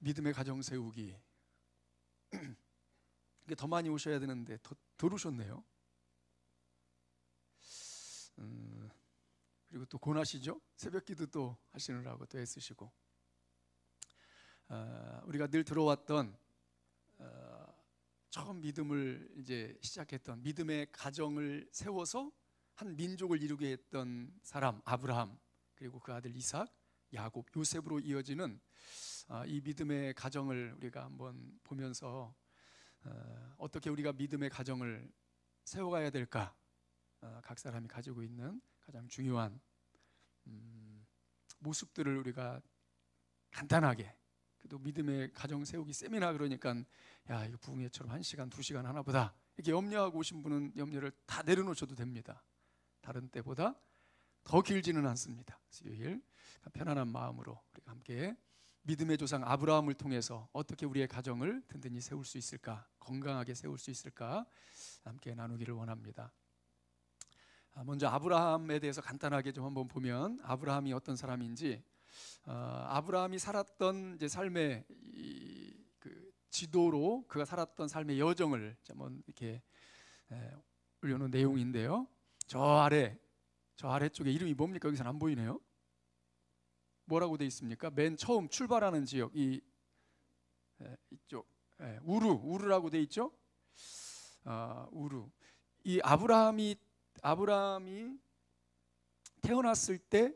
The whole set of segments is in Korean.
믿음의 가정 세우기. 이게 더 많이 오셔야 되는데 덜 오셨네요. 그리고 또 고나시죠? 새벽기도 또 하시느라고 또 애쓰시고. 우리가 늘 들어왔던 처음 믿음을 이제 시작했던 믿음의 가정을 세워서 한 민족을 이루게 했던 사람 아브라함, 그리고 그 아들 이삭, 야곱, 요셉으로 이어지는 이 믿음의 가정을 우리가 한번 보면서 어떻게 우리가 믿음의 가정을 세워가야 될까, 각 사람이 가지고 있는 가장 중요한 모습들을 우리가 간단하게, 그래도 믿음의 가정 세우기 세미나 그러니까 야 이거 부흥회처럼 1시간 2시간 하나보다 이렇게 염려하고 오신 분은 염려를 다 내려놓으셔도 됩니다. 다른 때보다 더 길지는 않습니다. 수요일 편안한 마음으로 우리가 함께 믿음의 조상 아브라함을 통해서 어떻게 우리의 가정을 든든히 세울 수 있을까, 건강하게 세울 수 있을까 함께 나누기를 원합니다. 먼저 아브라함에 대해서 간단하게 좀 한번 보면, 아브라함이 어떤 사람인지, 아브라함이 살았던 이제 삶의 그 지도로 그가 살았던 삶의 여정을 한번 이렇게 올려놓은 내용인데요. 저 아래쪽에 이름이 뭡니까? 여기서는 안 보이네요. 뭐라고 돼 있습니까? 맨 처음 출발하는 지역, 이쪽 우르라고 돼 있죠. 우르. 이 아브라함이 태어났을 때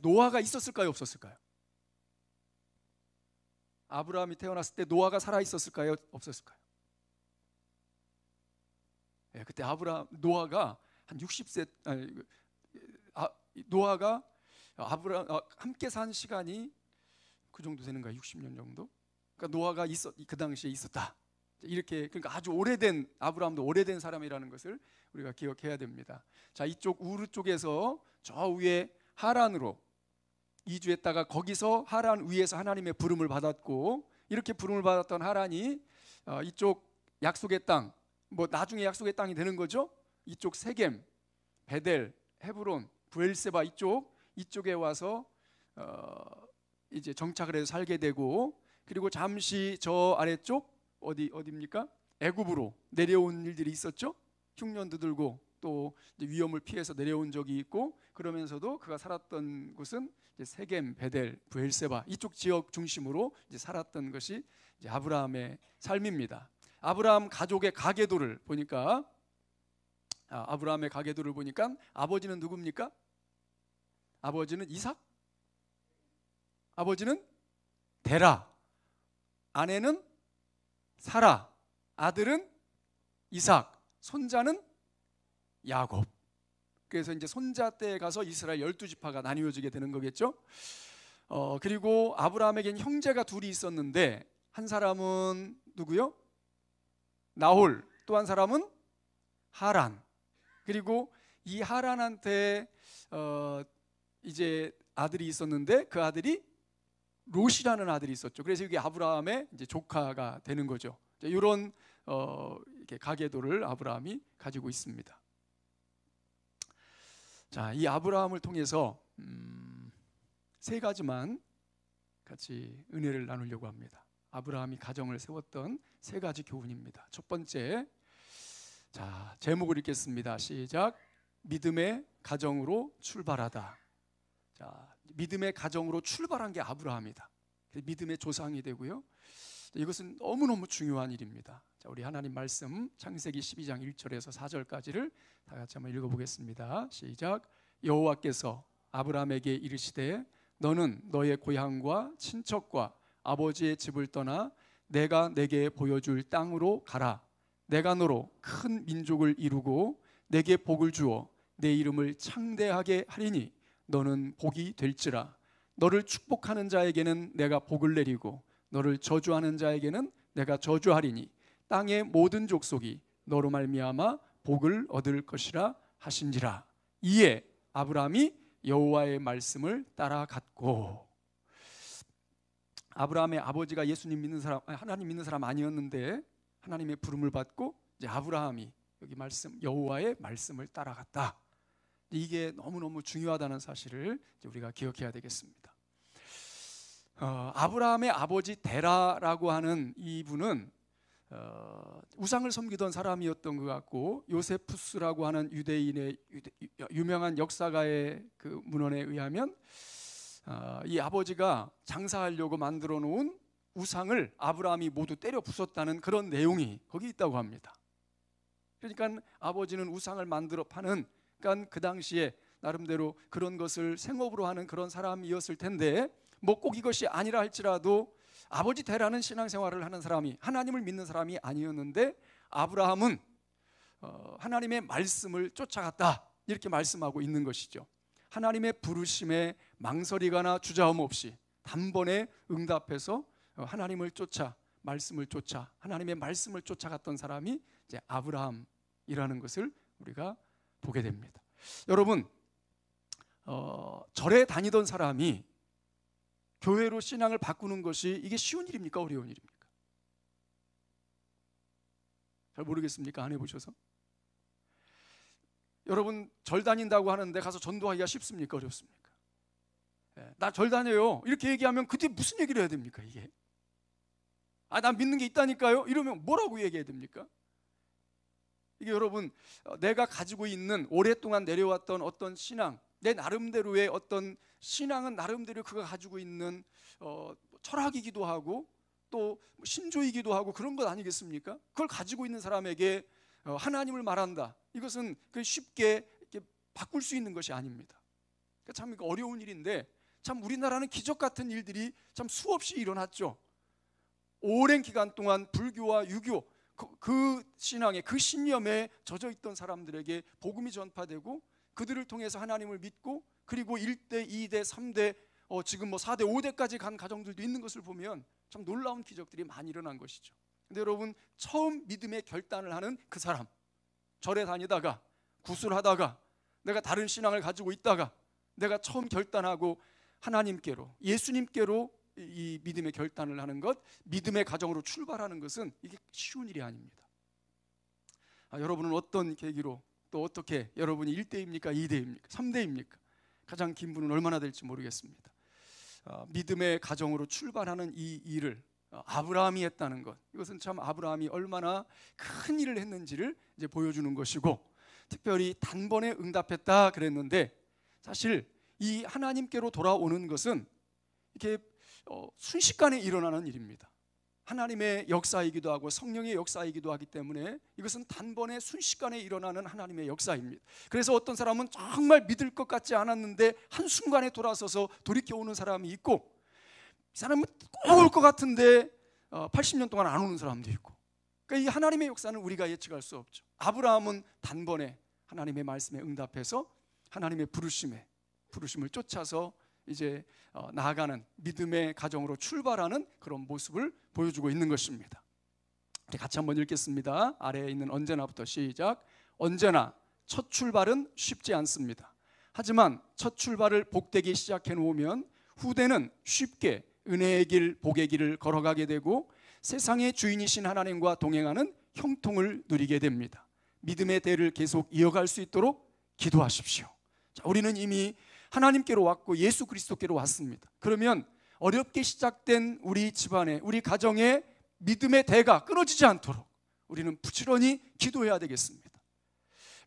노아가 있었을까요, 없었을까요? 아브라함이 태어났을 때 노아가 살아 있었을까요, 없었을까요? 그때 노아가 한 60세, 노아가 아브라함 함께 산 시간이 그 정도 되는가, 60년 정도? 그러니까 노아가 그 당시에 있었다. 이렇게, 그러니까 아주 오래된, 아브라함도 오래된 사람이라는 것을 우리가 기억해야 됩니다. 자, 이쪽 우르 쪽에서 저 위에 하란으로 이주했다가 거기서 하란 위에서 하나님의 부름을 받았고, 이렇게 부름을 받았던 하란이 이쪽 약속의 땅, 뭐 나중에 약속의 땅이 되는 거죠. 이쪽 세겜, 베델, 헤브론, 브엘세바 이쪽에 와서 이제 정착을 해서 살게 되고, 그리고 잠시 저 아래쪽 어디입니까? 애굽으로 내려온 일들이 있었죠. 흉년도 들고 또 위험을 피해서 내려온 적이 있고, 그러면서도 그가 살았던 곳은 이제 세겜, 베델, 브엘세바 이쪽 지역 중심으로 이제 살았던 것이 이제 아브라함의 삶입니다. 아브라함 가족의 가계도를 보니까 아브라함의 가계도를 보니까 아버지는 누굽니까? 아버지는 이삭, 아버지는 데라, 아내는 사라, 아들은 이삭, 손자는 야곱. 그래서 이제 손자 때에 가서 이스라엘 12지파가 나뉘어지게 되는 거겠죠. 그리고 아브라함에게는 형제가 둘이 있었는데, 한 사람은 누구요? 나홀, 또 한 사람은 하란. 그리고 이 하란한테 이제 아들이 있었는데, 그 아들이 롯이라는 아들이 있었죠. 그래서 이게 아브라함의 이제 조카가 되는 거죠. 이런 이렇게 가계도를 아브라함이 가지고 있습니다. 자, 이 아브라함을 통해서 세 가지만 같이 은혜를 나누려고 합니다. 아브라함이 가정을 세웠던 세 가지 교훈입니다. 첫 번째, 자, 제목을 읽겠습니다. 시작. 믿음의 가정으로 출발하다. 자, 믿음의 가정으로 출발한 게 아브라함이다. 믿음의 조상이 되고요. 이것은 너무너무 중요한 일입니다. 자, 우리 하나님 말씀 창세기 12장 1절에서 4절까지를 다 같이 한번 읽어보겠습니다. 시작. 여호와께서 아브라함에게 이르시되 너는 너의 고향과 친척과 아버지의 집을 떠나 내가 내게 보여줄 땅으로 가라. 내가 너로 큰 민족을 이루고 내게 복을 주어 내 이름을 창대하게 하리니 너는 복이 될지라. 너를 축복하는 자에게는 내가 복을 내리고 너를 저주하는 자에게는 내가 저주하리니 땅의 모든 족속이 너로 말미암아 복을 얻을 것이라 하신지라. 이에 아브라함이 여호와의 말씀을 따라갔고. 아브라함의 아버지가 예수님 믿는 사람, 하나님 믿는 사람 아니었는데 하나님의 부름을 받고 이제 아브라함이 여기 말씀 여호와의 말씀을 따라갔다. 이게 너무너무 중요하다는 사실을 이제 우리가 기억해야 되겠습니다. 아브라함의 아버지 데라라고 하는 이분은 우상을 섬기던 사람이었던 것 같고, 요세푸스라고 하는 유대인의 유명한 역사가의 그 문헌에 의하면 이 아버지가 장사하려고 만들어 놓은 우상을 아브라함이 모두 때려 부쉈다는 그런 내용이 거기 있다고 합니다. 그러니까 아버지는 우상을 만들어 파는, 그러니까 그 당시에 나름대로 그런 것을 생업으로 하는 그런 사람이었을 텐데, 뭐 꼭 이것이 아니라 할지라도 아버지 데라는 신앙생활을 하는 사람이, 하나님을 믿는 사람이 아니었는데, 아브라함은 하나님의 말씀을 쫓아갔다, 이렇게 말씀하고 있는 것이죠. 하나님의 부르심에 망설이거나 주저함 없이 단번에 응답해서 하나님을 쫓아, 말씀을 쫓아, 하나님의 말씀을 쫓아갔던 사람이 이제 아브라함이라는 것을 우리가 보게 됩니다. 여러분, 절에 다니던 사람이 교회로 신앙을 바꾸는 것이 이게 쉬운 일입니까? 어려운 일입니까? 잘 모르겠습니까? 안 해보셔서? 여러분, 절 다닌다고 하는데 가서 전도하기가 쉽습니까? 어렵습니까? 나 절 다녀요, 이렇게 얘기하면 그 뒤에 무슨 얘기를 해야 됩니까? 이게 나 믿는 게 있다니까요, 이러면 뭐라고 얘기해야 됩니까? 이게 여러분, 내가 가지고 있는 오랫동안 내려왔던 어떤 신앙, 내 나름대로의 어떤 신앙은 나름대로 그가 가지고 있는 철학이기도 하고 또 신조이기도 하고 그런 것 아니겠습니까? 그걸 가지고 있는 사람에게 하나님을 말한다, 이것은 쉽게 이렇게 바꿀 수 있는 것이 아닙니다. 참 어려운 일인데, 참 우리나라는 기적 같은 일들이 참 수없이 일어났죠. 오랜 기간 동안 불교와 유교, 그 신앙에, 그 신념에 젖어 있던 사람들에게 복음이 전파되고, 그들을 통해서 하나님을 믿고, 그리고 1대, 2대, 3대, 지금 뭐 4대, 5대까지 간 가정들도 있는 것을 보면 참 놀라운 기적들이 많이 일어난 것이죠. 근데 여러분, 처음 믿음의 결단을 하는 그 사람, 절에 다니다가 구술하다가 내가 다른 신앙을 가지고 있다가 내가 처음 결단하고 하나님께로, 예수님께로 이 믿음의 결단을 하는 것, 믿음의 가정으로 출발하는 것은 이게 쉬운 일이 아닙니다. 여러분은 어떤 계기로, 또 어떻게, 여러분이 1대입니까? 2대입니까? 3대입니까? 가장 긴 분은 얼마나 될지 모르겠습니다. 믿음의 가정으로 출발하는 이 일을 아브라함이 했다는 것, 이것은 참 아브라함이 얼마나 큰 일을 했는지를 이제 보여주는 것이고, 특별히 단번에 응답했다 그랬는데, 사실 이 하나님께로 돌아오는 것은 이렇게 순식간에 일어나는 일입니다. 하나님의 역사이기도 하고 성령의 역사이기도 하기 때문에 이것은 단번에 순식간에 일어나는 하나님의 역사입니다. 그래서 어떤 사람은 정말 믿을 것 같지 않았는데 한순간에 돌아서서 돌이켜오는 사람이 있고, 이 사람은 꼭 올 것 같은데 80년 동안 안 오는 사람도 있고, 그러니까 이 하나님의 역사는 우리가 예측할 수 없죠. 아브라함은 단번에 하나님의 말씀에 응답해서 하나님의 부르심을 쫓아서 이제 나아가는 믿음의 가정으로 출발하는 그런 모습을 보여주고 있는 것입니다. 우리 같이 한번 읽겠습니다. 아래에 있는 언제나부터 시작. 언제나 첫 출발은 쉽지 않습니다. 하지만 첫 출발을 복되게 시작해 놓으면 후대는 쉽게 은혜의 길, 복의 길을 걸어가게 되고 세상의 주인이신 하나님과 동행하는 형통을 누리게 됩니다. 믿음의 대를 계속 이어갈 수 있도록 기도하십시오. 자, 우리는 이미 하나님께로 왔고 예수 그리스도께로 왔습니다. 그러면 어렵게 시작된 우리 집안에, 우리 가정에 믿음의 대가 끊어지지 않도록 우리는 부지런히 기도해야 되겠습니다.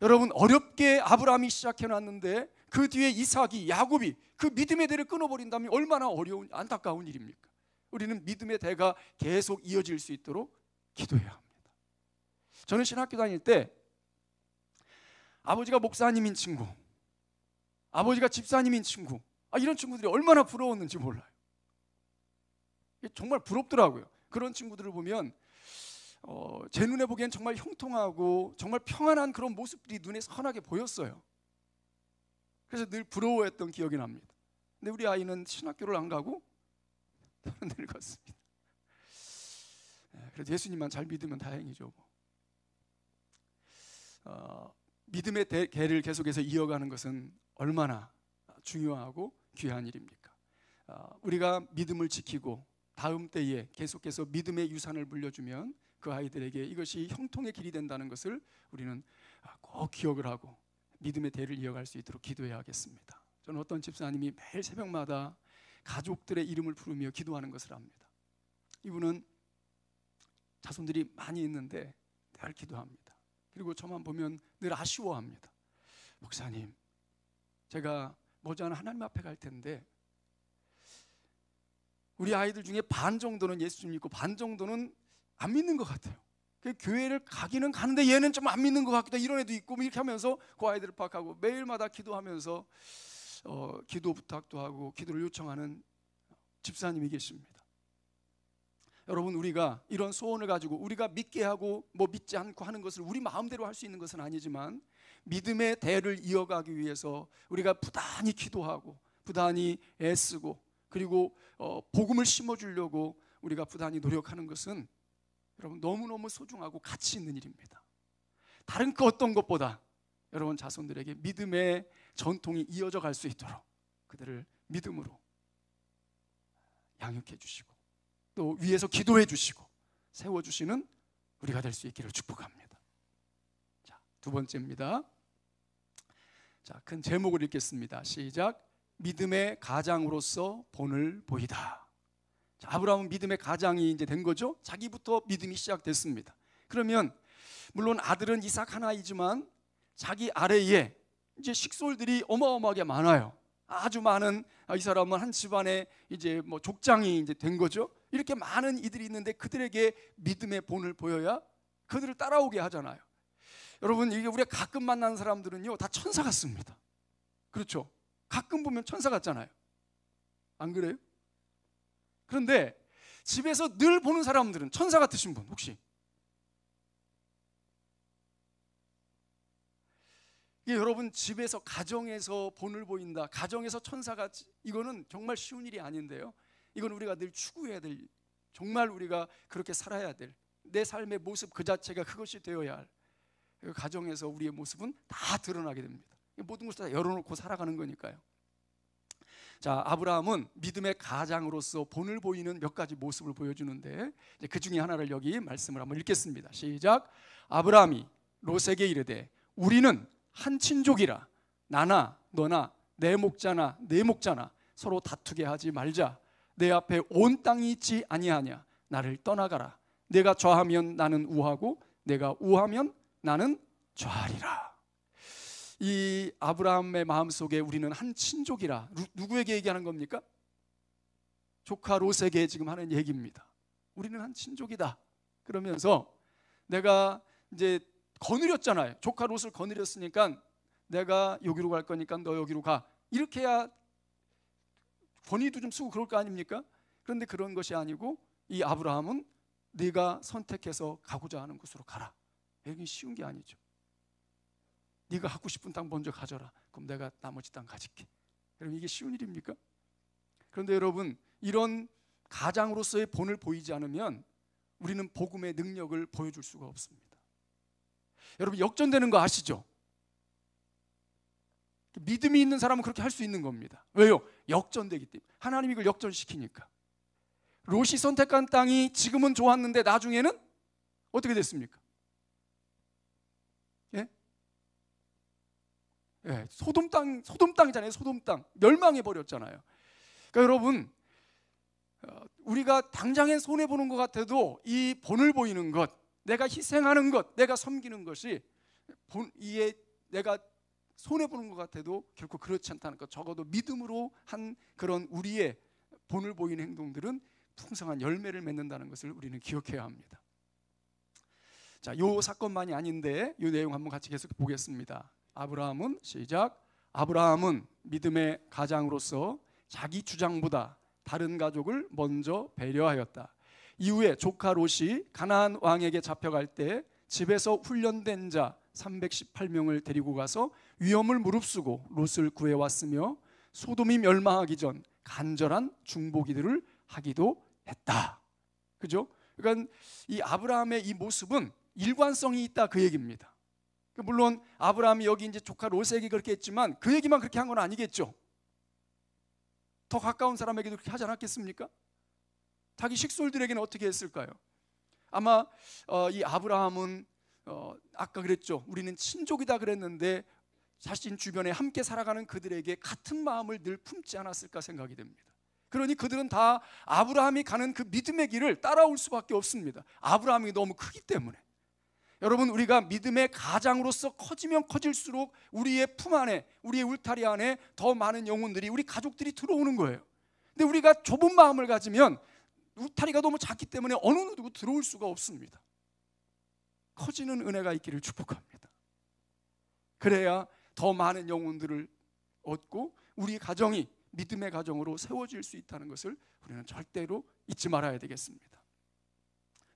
여러분, 어렵게 아브라함이 시작해놨는데 그 뒤에 이삭이, 야곱이 그 믿음의 대를 끊어버린다면 얼마나 어려운, 안타까운 일입니까? 우리는 믿음의 대가 계속 이어질 수 있도록 기도해야 합니다. 저는 신학교 다닐 때 아버지가 목사님인 친구, 아버지가 집사님인 친구, 이런 친구들이 얼마나 부러웠는지 몰라요. 정말 부럽더라고요. 그런 친구들을 보면 제 눈에 보기엔 정말 형통하고 정말 평안한 그런 모습들이 눈에 선하게 보였어요. 그래서 늘 부러워했던 기억이 납니다. 근데 우리 아이는 신학교를 안 가고 늙었습니다. 그래서 예수님만 잘 믿으면 다행이죠. 믿음의 대를 계속해서 이어가는 것은 얼마나 중요하고 귀한 일입니까? 우리가 믿음을 지키고 다음 때에 계속해서 믿음의 유산을 물려주면 그 아이들에게 이것이 형통의 길이 된다는 것을 우리는 꼭 기억을 하고 믿음의 대를 이어갈 수 있도록 기도해야 하겠습니다. 저는 어떤 집사님이 매일 새벽마다 가족들의 이름을 부르며 기도하는 것을 합니다. 이분은 자손들이 많이 있는데 늘 기도합니다. 그리고 저만 보면 늘 아쉬워합니다. 목사님, 제가 머지않아 하나님 앞에 갈 텐데 우리 아이들 중에 반 정도는 예수 좀 믿고 반 정도는 안 믿는 것 같아요. 그 교회를 가기는 가는데 얘는 좀 안 믿는 것 같기도 하고, 이런 애도 있고, 이렇게 하면서 그 아이들을 파악하고 매일마다 기도하면서 기도 부탁도 하고 기도를 요청하는 집사님이 계십니다. 여러분, 우리가 이런 소원을 가지고 우리가 믿게 하고 뭐 믿지 않고 하는 것을 우리 마음대로 할 수 있는 것은 아니지만, 믿음의 대를 이어가기 위해서 우리가 부단히 기도하고 부단히 애쓰고, 그리고 복음을 심어주려고 우리가 부단히 노력하는 것은 여러분 너무너무 소중하고 가치 있는 일입니다. 다른 그 어떤 것보다 여러분 자손들에게 믿음의 전통이 이어져 갈 수 있도록 그들을 믿음으로 양육해 주시고 또 위에서 기도해 주시고 세워주시는 우리가 될 수 있기를 축복합니다. 자, 두 번째입니다. 자, 큰 제목을 읽겠습니다. 시작. 믿음의 가장으로서 본을 보이다. 자, 아브라함은 믿음의 가장이 이제 된 거죠. 자기부터 믿음이 시작됐습니다. 그러면 물론 아들은 이삭 하나이지만 자기 아래에 이제 식솔들이 어마어마하게 많아요. 아주 많은, 이 사람은 한 집안의 이제 뭐 족장이 이제 된 거죠. 이렇게 많은 이들이 있는데 그들에게 믿음의 본을 보여야 그들을 따라오게 하잖아요. 여러분, 이게 우리가 가끔 만나는 사람들은요 다 천사 같습니다. 그렇죠? 가끔 보면 천사 같잖아요. 안 그래요? 그런데 집에서 늘 보는 사람들은 천사 같으신 분 혹시? 이게 여러분 집에서 가정에서 본을 보인다, 가정에서 천사같이, 이거는 정말 쉬운 일이 아닌데요. 이건 우리가 늘 추구해야 될, 정말 우리가 그렇게 살아야 될, 내 삶의 모습 그 자체가 그것이 되어야 할, 가정에서 우리의 모습은 다 드러나게 됩니다. 모든 것을 다 열어놓고 살아가는 거니까요. 자, 아브라함은 믿음의 가장으로서 본을 보이는 몇 가지 모습을 보여주는데 그 중에 하나를 여기 말씀을 한번 읽겠습니다. 시작. 아브라함이 롯에게 이르되 우리는 한 친족이라 나나 너나 내 목자나 내 목자나 서로 다투게 하지 말자. 내 앞에 온 땅이 있지 아니하냐. 나를 떠나가라. 내가 좌하면 나는 우하고 내가 우하면 나는 좌하리라. 이 아브라함의 마음속에 우리는 한 친족이라, 누구에게 얘기하는 겁니까? 조카 롯에게 지금 하는 얘기입니다. 우리는 한 친족이다. 그러면서 내가 이제 거느렸잖아요. 조카 롯을 거느렸으니까 내가 여기로 갈 거니까 너 여기로 가. 이렇게 해야 권위도 좀 쓰고 그럴 거 아닙니까? 그런데 그런 것이 아니고 이 아브라함은 네가 선택해서 가고자 하는 곳으로 가라. 이게 쉬운 게 아니죠. 네가 갖고 싶은 땅 먼저 가져라. 그럼 내가 나머지 땅 가질게. 여러분, 이게 쉬운 일입니까? 그런데 여러분, 이런 가장으로서의 본을 보이지 않으면 우리는 복음의 능력을 보여줄 수가 없습니다. 여러분, 역전되는 거 아시죠? 믿음이 있는 사람은 그렇게 할 수 있는 겁니다. 왜요? 역전되기 때문에. 하나님이 이걸 역전시키니까. 롯이 선택한 땅이 지금은 좋았는데 나중에는 어떻게 됐습니까? 예? 예, 소돔 땅이잖아요. 소돔 땅 멸망해 버렸잖아요. 그러니까 여러분, 우리가 당장에 손해 보는 것 같아도 이 본을 보이는 것, 내가 희생하는 것, 내가 섬기는 것이 이에 내가 손해 보는 것 같아도 결코 그렇지 않다는 것. 적어도 믿음으로 한 그런 우리의 본을 보이는 행동들은 풍성한 열매를 맺는다는 것을 우리는 기억해야 합니다. 자, 요 사건만이 아닌데 이 내용 한번 같이 계속 보겠습니다. 아브라함은 시작. 아브라함은 믿음의 가장으로서 자기 주장보다 다른 가족을 먼저 배려하였다. 이후에 조카 롯이 가나안 왕에게 잡혀갈 때 집에서 훈련된 자 318명을 데리고 가서 위험을 무릅쓰고 롯을 구해왔으며 소돔이 멸망하기 전 간절한 중보기도를 하기도 했다. 그죠? 그러니까 이 아브라함의 이 모습은 일관성이 있다, 그 얘기입니다. 물론 아브라함이 여기 이제 조카 롯에게 그렇게 했지만 그 얘기만 그렇게 한 건 아니겠죠. 더 가까운 사람에게도 그렇게 하지 않았겠습니까? 자기 식솔들에게는 어떻게 했을까요? 아마 이 아브라함은 아까 그랬죠. 우리는 친족이다 그랬는데 자신 주변에 함께 살아가는 그들에게 같은 마음을 늘 품지 않았을까 생각이 됩니다. 그러니 그들은 다 아브라함이 가는 그 믿음의 길을 따라올 수밖에 없습니다. 아브라함이 너무 크기 때문에. 여러분, 우리가 믿음의 가장으로서 커지면 커질수록 우리의 품 안에, 우리의 울타리 안에 더 많은 영혼들이, 우리 가족들이 들어오는 거예요. 근데 우리가 좁은 마음을 가지면 울타리가 너무 작기 때문에 어느 누구 들어올 수가 없습니다. 커지는 은혜가 있기를 축복합니다. 그래야 더 많은 영혼들을 얻고 우리 가정이 믿음의 가정으로 세워질 수 있다는 것을 우리는 절대로 잊지 말아야 되겠습니다.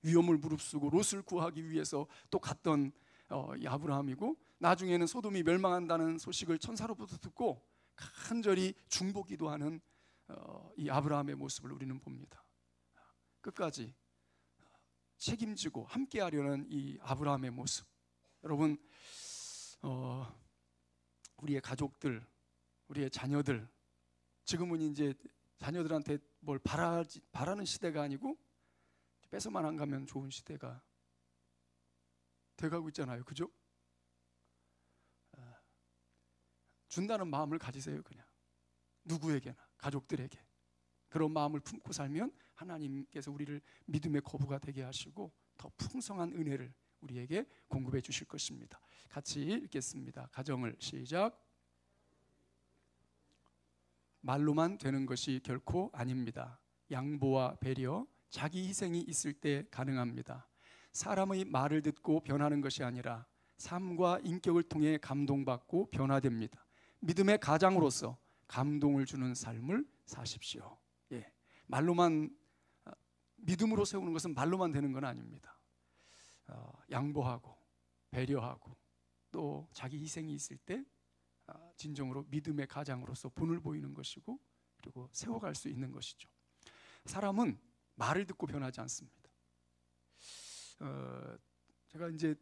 위험을 무릅쓰고 롯을 구하기 위해서 또 갔던 이 아브라함이고, 나중에는 소돔이 멸망한다는 소식을 천사로부터 듣고 간절히 중보기도하는 이 아브라함의 모습을 우리는 봅니다. 끝까지 책임지고 함께하려는 이 아브라함의 모습. 여러분, 우리의 가족들, 우리의 자녀들, 지금은 이제 자녀들한테 뭘 바라는 시대가 아니고 뺏어만 안 가면 좋은 시대가 돼가고 있잖아요. 그죠? 준다는 마음을 가지세요. 그냥 누구에게나, 가족들에게 그런 마음을 품고 살면 하나님께서 우리를 믿음의 거부가 되게 하시고 더 풍성한 은혜를 우리에게 공급해 주실 것입니다. 같이 읽겠습니다. 가정을 시작. 말로만 되는 것이 결코 아닙니다. 양보와 배려, 자기 희생이 있을 때 가능합니다. 사람의 말을 듣고 변하는 것이 아니라 삶과 인격을 통해 감동받고 변화됩니다. 믿음의 가장으로서 감동을 주는 삶을 사십시오. 예, 말로만, 믿음으로 세우는 것은 말로만 되는 건 아닙니다. 양보하고 배려하고 또 자기 희생이 있을 때 진정으로 믿음의 가장으로서 본을 보이는 것이고, 그리고 세워갈 수 있는 것이죠. 사람은 말을 듣고 변하지 않습니다. 제가 이제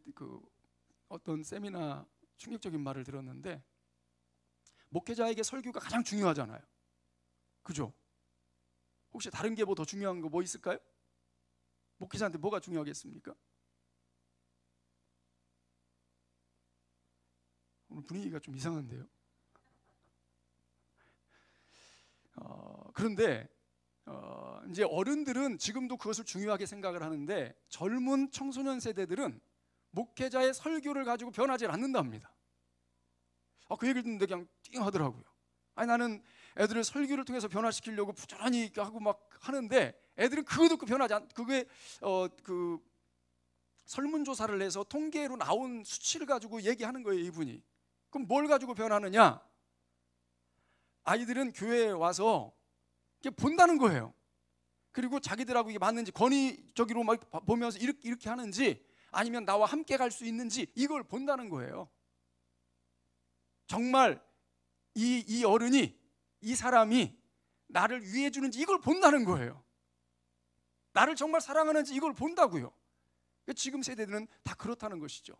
어떤 세미나 충격적인 말을 들었는데, 목회자에게 설교가 가장 중요하잖아요. 그죠? 혹시 다른 게 뭐 더 중요한 거 뭐 있을까요? 목회자한테 뭐가 중요하겠습니까? 오늘 분위기가 좀 이상한데요. 그런데 이제 어른들은 지금도 그것을 중요하게 생각을 하는데, 젊은 청소년 세대들은 목회자의 설교를 가지고 변하지 않는답니다. 그 얘기를 듣는데 그냥 띵 하더라고요. 아니, 나는 애들을 설교를 통해서 변화시키려고 부지런히 하고 막 하는데 애들은 그거 듣고 변하지 않. 그게 설문조사를 해서 통계로 나온 수치를 가지고 얘기하는 거예요, 이분이. 그럼 뭘 가지고 변하느냐? 아이들은 교회에 와서 본다는 거예요. 그리고 자기들하고 이게 맞는지, 권위적으로 막 보면서 이렇게 하는지, 아니면 나와 함께 갈 수 있는지, 이걸 본다는 거예요. 정말 이 어른이, 이 사람이 나를 위해 주는지 이걸 본다는 거예요. 나를 정말 사랑하는지 이걸 본다고요. 지금 세대들은 다 그렇다는 것이죠.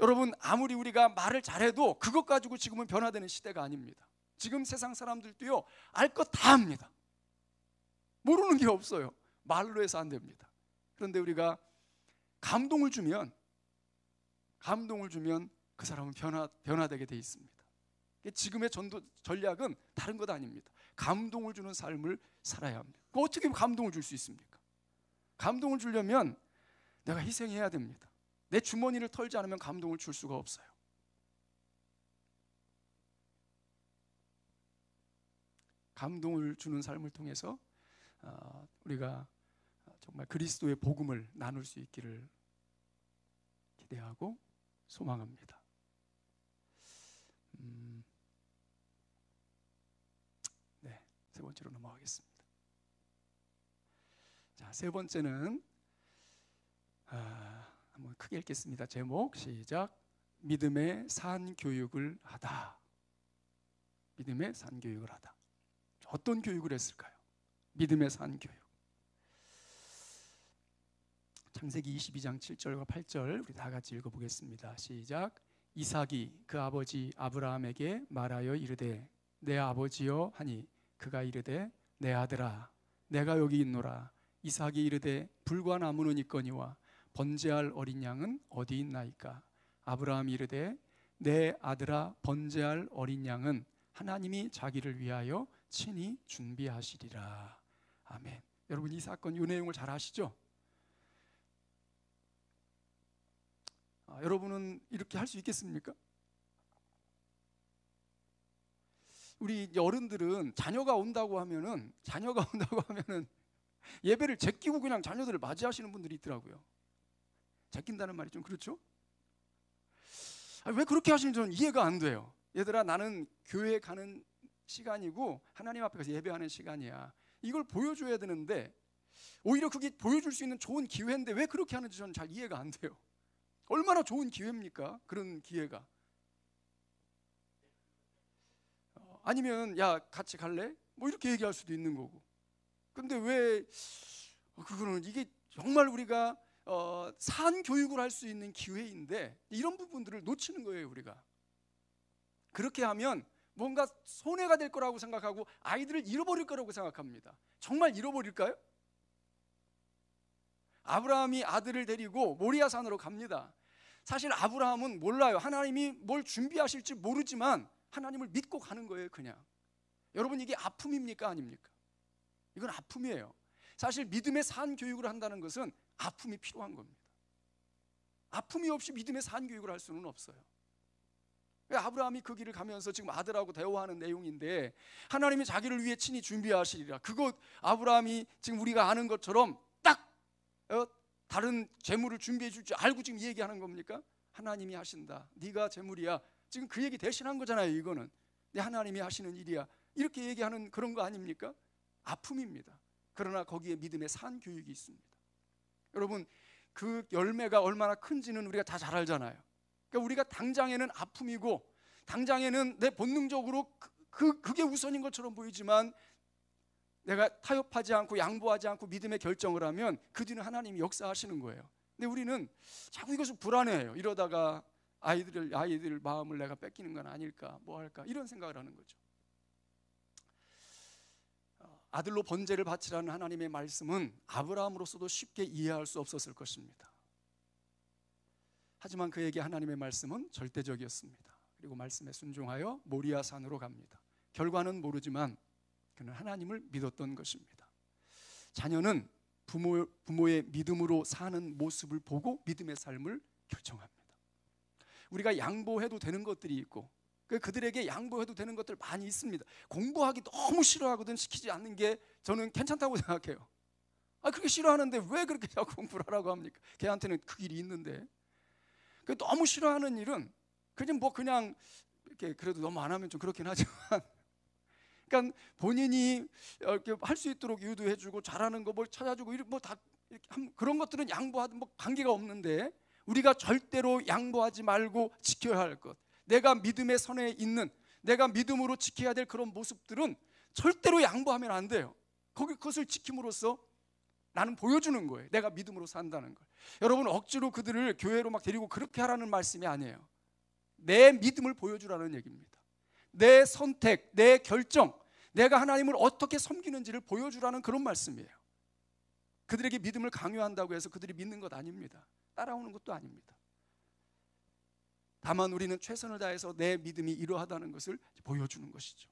여러분, 아무리 우리가 말을 잘해도 그것 가지고 지금은 변화되는 시대가 아닙니다. 지금 세상 사람들도요, 알 것 다 합니다. 모르는 게 없어요. 말로 해서 안 됩니다. 그런데 우리가 감동을 주면 그 사람은 변화되게 돼 있습니다. 지금의 전도 전략은 다른 것 아닙니다. 감동을 주는 삶을 살아야 합니다. 어떻게 감동을 줄 수 있습니까? 감동을 주려면 내가 희생해야 됩니다. 내 주머니를 털지 않으면 감동을 줄 수가 없어요. 감동을 주는 삶을 통해서 우리가 정말 그리스도의 복음을 나눌 수 있기를 기대하고 소망합니다. 네, 세 번째로 넘어가겠습니다. 자, 세 번째는 한번 크게 읽겠습니다. 제목 시작. 믿음의 산교육을 하다. 믿음의 산교육을 하다. 어떤 교육을 했을까요? 믿음의 산교육. 창세기 22장 7절과 8절 우리 다 같이 읽어보겠습니다. 시작. 이삭이 그 아버지 아브라함에게 말하여 이르되 내 아버지여 하니 그가 이르되 내 아들아 내가 여기 있노라. 이삭이 이르되 불과 나무는 있거니와 번제할 어린 양은 어디 있나이까. 아브라함이 이르되 내 아들아 번제할 어린 양은 하나님이 자기를 위하여 친히 준비하시리라. 아멘. 여러분 이 사건 이 내용을 잘 아시죠? 여러분은 이렇게 할 수 있겠습니까? 우리 어른들은 자녀가 온다고 하면은 예배를 제끼고 그냥 자녀들을 맞이하시는 분들이 있더라고요. 제낀다는 말이 좀 그렇죠? 왜 그렇게 하시는지 저는 이해가 안 돼요. 얘들아, 나는 교회 가는 시간이고 하나님 앞에 가서 예배하는 시간이야. 이걸 보여줘야 되는데 오히려 그게 보여줄 수 있는 좋은 기회인데 왜 그렇게 하는지 저는 잘 이해가 안 돼요. 얼마나 좋은 기회입니까? 그런 기회가. 아니면 야 같이 갈래? 뭐 이렇게 얘기할 수도 있는 거고. 근데 왜 그거는 이게 정말 우리가 산 교육을 할 수 있는 기회인데 이런 부분들을 놓치는 거예요. 우리가 그렇게 하면 뭔가 손해가 될 거라고 생각하고 아이들을 잃어버릴 거라고 생각합니다. 정말 잃어버릴까요? 아브라함이 아들을 데리고 모리아 산으로 갑니다. 사실 아브라함은 몰라요. 하나님이 뭘 준비하실지 모르지만 하나님을 믿고 가는 거예요. 그냥. 여러분 이게 아픔입니까? 아닙니까? 이건 아픔이에요. 사실 믿음의 산 교육을 한다는 것은 아픔이 필요한 겁니다. 아픔이 없이 믿음의 산 교육을 할 수는 없어요. 아브라함이 그 길을 가면서 지금 아들하고 대화하는 내용인데 하나님이 자기를 위해 친히 준비하시리라. 그거 아브라함이 지금 우리가 아는 것처럼 딱 다른 재물을 준비해 줄 줄 알고 지금 얘기하는 겁니까? 하나님이 하신다. 네가 재물이야. 지금 그 얘기 대신한 거잖아요. 이거는 내 하나님이 하시는 일이야. 이렇게 얘기하는 그런 거 아닙니까? 아픔입니다. 그러나 거기에 믿음의 산 교육이 있습니다. 여러분 그 열매가 얼마나 큰지는 우리가 다 잘 알잖아요. 그러니까 우리가 당장에는 아픔이고 당장에는 내 본능적으로 그게 우선인 것처럼 보이지만 내가 타협하지 않고 양보하지 않고 믿음의 결정을 하면 그 뒤는 하나님이 역사하시는 거예요. 근데 우리는 자꾸 이것을 불안해해요. 이러다가 아이들 마음을 내가 뺏기는 건 아닐까, 뭐 할까 이런 생각을 하는 거죠. 아들로 번제를 바치라는 하나님의 말씀은 아브라함으로서도 쉽게 이해할 수 없었을 것입니다. 하지만 그에게 하나님의 말씀은 절대적이었습니다. 그리고 말씀에 순종하여 모리아 산으로 갑니다. 결과는 모르지만 그는 하나님을 믿었던 것입니다. 자녀는 부모의 믿음으로 사는 모습을 보고 믿음의 삶을 결정합니다. 우리가 양보해도 되는 것들이 있고 그들에게 양보해도 되는 것들 많이 있습니다. 공부하기 너무 싫어하거든. 시키지 않는 게 저는 괜찮다고 생각해요. 그렇게 싫어하는데 왜 그렇게 자꾸 공부를 하라고 합니까? 걔한테는 그 길이 있는데. 너무 싫어하는 일은 그냥 이렇게 그래도 너무 안 하면 좀 그렇긴 하지만 그러니까 본인이 이렇게 할 수 있도록 유도해주고 잘하는 거 뭘 찾아주고 뭐 다 그런 것들은 양보하든 뭐 관계가 없는데 우리가 절대로 양보하지 말고 지켜야 할 것, 내가 믿음의 선에 있는 내가 믿음으로 지켜야 될 그런 모습들은 절대로 양보하면 안 돼요. 그것을 지킴으로써 나는 보여주는 거예요. 내가 믿음으로 산다는 걸. 여러분 억지로 그들을 교회로 막 데리고 그렇게 하라는 말씀이 아니에요. 내 믿음을 보여주라는 얘기입니다. 내 선택, 내 결정, 내가 하나님을 어떻게 섬기는지를 보여주라는 그런 말씀이에요. 그들에게 믿음을 강요한다고 해서 그들이 믿는 것 아닙니다. 따라오는 것도 아닙니다. 다만 우리는 최선을 다해서 내 믿음이 이러하다는 것을 보여주는 것이죠.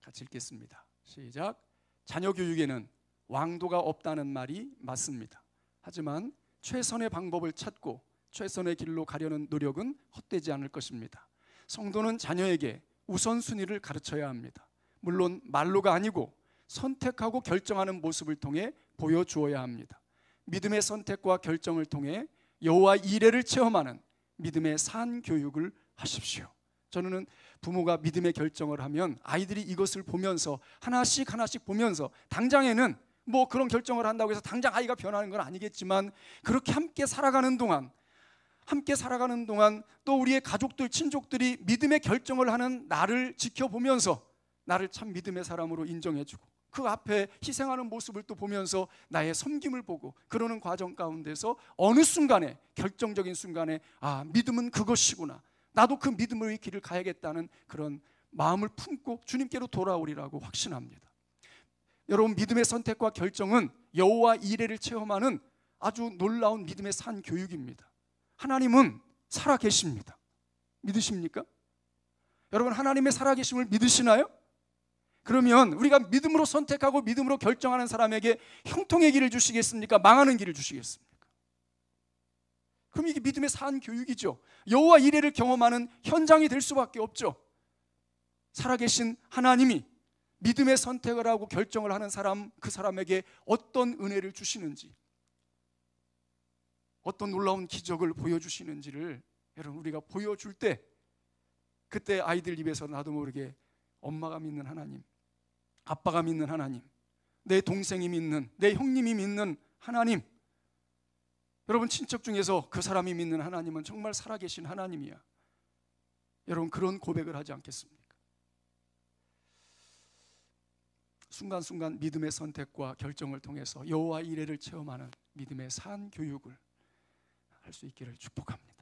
같이 읽겠습니다. 시작. 자녀 교육에는 왕도가 없다는 말이 맞습니다. 하지만 최선의 방법을 찾고 최선의 길로 가려는 노력은 헛되지 않을 것입니다. 성도는 자녀에게 우선순위를 가르쳐야 합니다. 물론 말로가 아니고 선택하고 결정하는 모습을 통해 보여주어야 합니다. 믿음의 선택과 결정을 통해 여호와 이레를 체험하는 믿음의 산 교육을 하십시오. 저는 부모가 믿음의 결정을 하면 아이들이 이것을 보면서 하나씩 보면서 당장에는 뭐 그런 결정을 한다고 해서 당장 아이가 변하는 건 아니겠지만 그렇게 함께 살아가는 동안 또 우리의 가족들, 친족들이 믿음의 결정을 하는 나를 지켜보면서 나를 참 믿음의 사람으로 인정해주고 그 앞에 희생하는 모습을 또 보면서 나의 섬김을 보고 그러는 과정 가운데서 어느 순간에 결정적인 순간에 믿음은 그것이구나, 나도 그 믿음의 길을 가야겠다는 그런 마음을 품고 주님께로 돌아오리라고 확신합니다. 여러분 믿음의 선택과 결정은 여호와 이레를 체험하는 아주 놀라운 믿음의 산 교육입니다. 하나님은 살아계십니다. 믿으십니까? 여러분 하나님의 살아계심을 믿으시나요? 그러면 우리가 믿음으로 선택하고 믿음으로 결정하는 사람에게 형통의 길을 주시겠습니까? 망하는 길을 주시겠습니까? 그럼 이게 믿음의 산 교육이죠. 여호와 이레를 경험하는 현장이 될 수밖에 없죠. 살아계신 하나님이 믿음의 선택을 하고 결정을 하는 사람, 그 사람에게 어떤 은혜를 주시는지, 어떤 놀라운 기적을 보여주시는지를 여러분 우리가 보여줄 때, 그때 아이들 입에서 나도 모르게 엄마가 믿는 하나님, 아빠가 믿는 하나님, 내 동생이 믿는, 내 형님이 믿는 하나님, 여러분 친척 중에서 그 사람이 믿는 하나님은 정말 살아계신 하나님이야. 여러분 그런 고백을 하지 않겠습니까? 순간순간 믿음의 선택과 결정을 통해서 여호와 이레를 체험하는 믿음의 산 교육을 할 수 있기를 축복합니다.